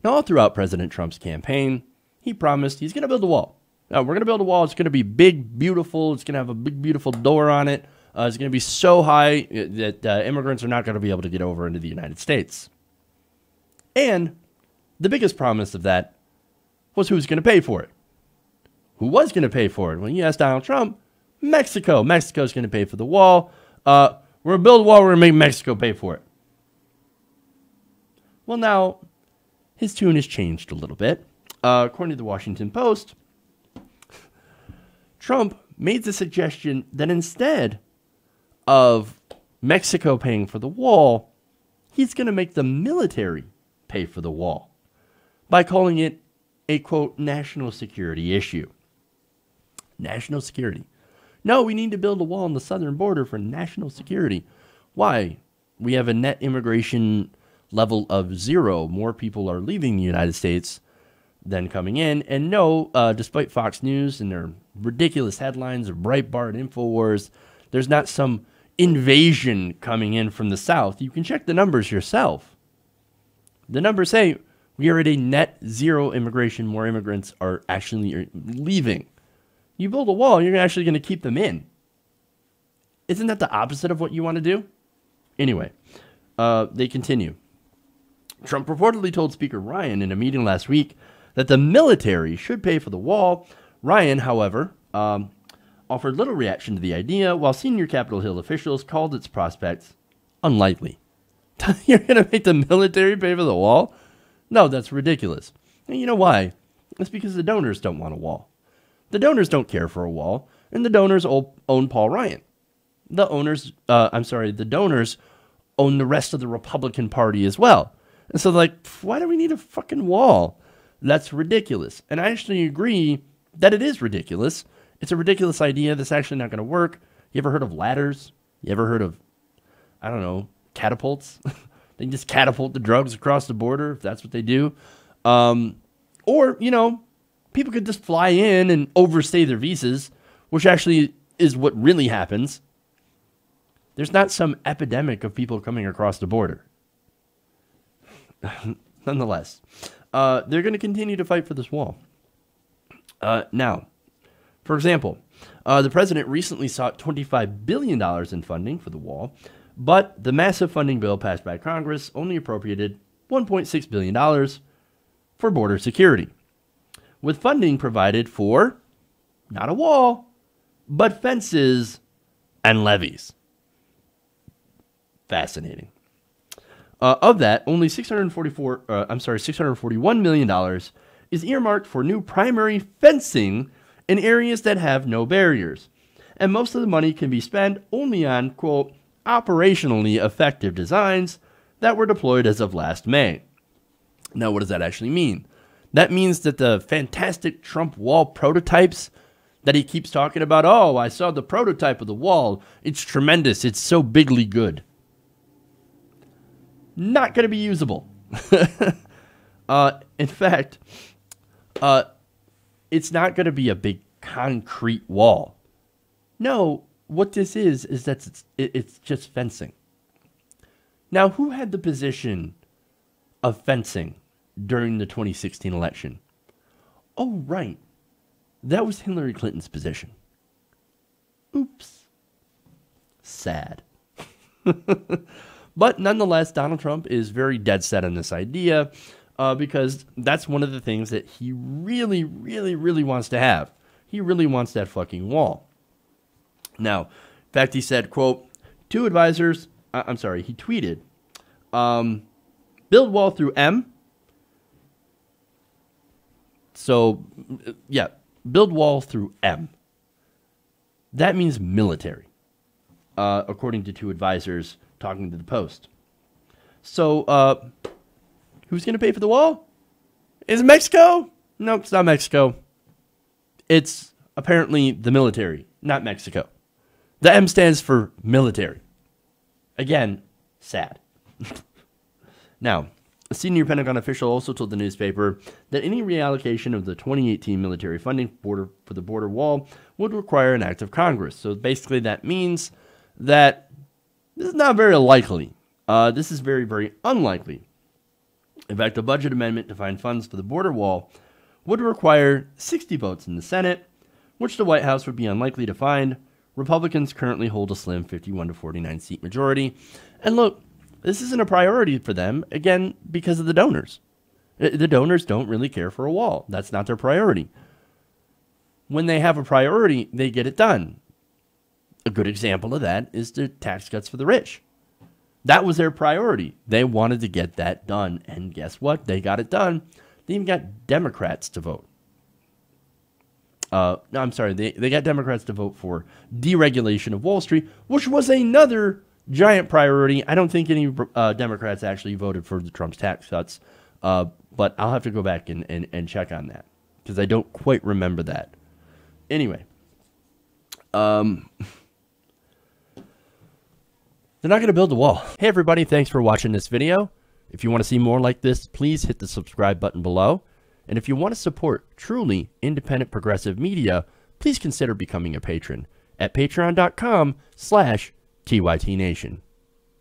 Now, all throughout President Trump's campaign, he promised he's going to build a wall. Now, we're going to build a wall. It's going to be big, beautiful. It's going to have a big, beautiful door on it. It's going to be so high that immigrants are not going to be able to get over into the United States. And the biggest promise of that was who's going to pay for it. Who was going to pay for it? Well, you asked Donald Trump, Mexico. Mexico's going to pay for the wall. We're going to build a wall. We're going to make Mexico pay for it. Well, now, his tune has changed a little bit. According to the Washington Post, Trump made the suggestion that instead of Mexico paying for the wall, he's going to make the military pay for the wall by calling it a, quote, national security issue. National security. No, we need to build a wall on the southern border for national security. Why? We have a net immigration level of 0. More people are leaving the United States than coming in. And no, despite Fox News and their ridiculous headlines of Breitbart, InfoWars, there's not some invasion coming in from the south. You can check the numbers yourself. The numbers say we are at a net 0 immigration. More immigrants are actually leaving. You build a wall, you're actually going to keep them in. Isn't that the opposite of what you want to do? Anyway, they continue. Trump reportedly told Speaker Ryan in a meeting last week that the military should pay for the wall. Ryan, however, offered little reaction to the idea, while senior Capitol Hill officials called its prospects unlikely. You're going to make the military pay for the wall? No, that's ridiculous. And you know why? It's because the donors don't want a wall. The donors don't care for a wall, and the donors own Paul Ryan. The donors own the rest of the Republican Party as well. And so, like, why do we need a fucking wall? That's ridiculous. And I actually agree that it is ridiculous. It's a ridiculous idea that's actually not going to work. You ever heard of ladders? You ever heard of, I don't know, catapults? They can just catapult the drugs across the border if that's what they do. Or, you know, people could just fly in and overstay their visas, which actually is what really happens. There's not some epidemic of people coming across the border. Nonetheless, they're going to continue to fight for this wall. Now, for example, the president recently sought $25 billion in funding for the wall, but the massive funding bill passed by Congress only appropriated $1.6 billion for border security, with funding provided for not a wall, but fences and levees. Fascinating. Of that, only $641 million is earmarked for new primary fencing in areas that have no barriers. And most of the money can be spent only on, quote, operationally effective designs that were deployed as of last May. Now, what does that actually mean? That means that the fantastic Trump wall prototypes that he keeps talking about, oh, I saw the prototype of the wall. It's tremendous. It's so bigly good. Not going to be usable. In fact, it's not going to be a big concrete wall. No, what this is that it's just fencing. Now, who had the position of fencing during the 2016 election? Oh, right. That was Hillary Clinton's position. Oops. Sad. But nonetheless, Donald Trump is very dead set on this idea because that's one of the things that he really, really, really wants to have. He really wants that fucking wall. Now, in fact, he said, quote, he tweeted, build wall through M. So, yeah, build wall through M. That means military, according to two advisors talking to the Post. So, who's going to pay for the wall? Is it Mexico? No, it's not Mexico. It's apparently the military, not Mexico. The M stands for military. Again, sad. Now, a senior Pentagon official also told the newspaper that any reallocation of the 2018 military funding for the border wall would require an act of Congress. So basically that means that this is not very likely. This is very, very unlikely. In fact, a budget amendment to find funds for the border wall would require 60 votes in the Senate, which the White House would be unlikely to find. Republicans currently hold a slim 51 to 49 seat majority. And look, this isn't a priority for them, again, because of the donors. The donors don't really care for a wall. That's not their priority. When they have a priority, they get it done. A good example of that is the tax cuts for the rich. That was their priority. They wanted to get that done. And guess what? They got it done. They even got Democrats to vote. No, I'm sorry. They got Democrats to vote for deregulation of Wall Street, which was another giant priority. I don't think any Democrats actually voted for the Trump's tax cuts. But I'll have to go back and check on that because I don't quite remember that. Anyway, they're not going to build the wall. Hey, everybody. Thanks for watching this video. If you want to see more like this, please hit the subscribe button below. And if you want to support truly independent progressive media, please consider becoming a patron at patreon.com/TYTNation.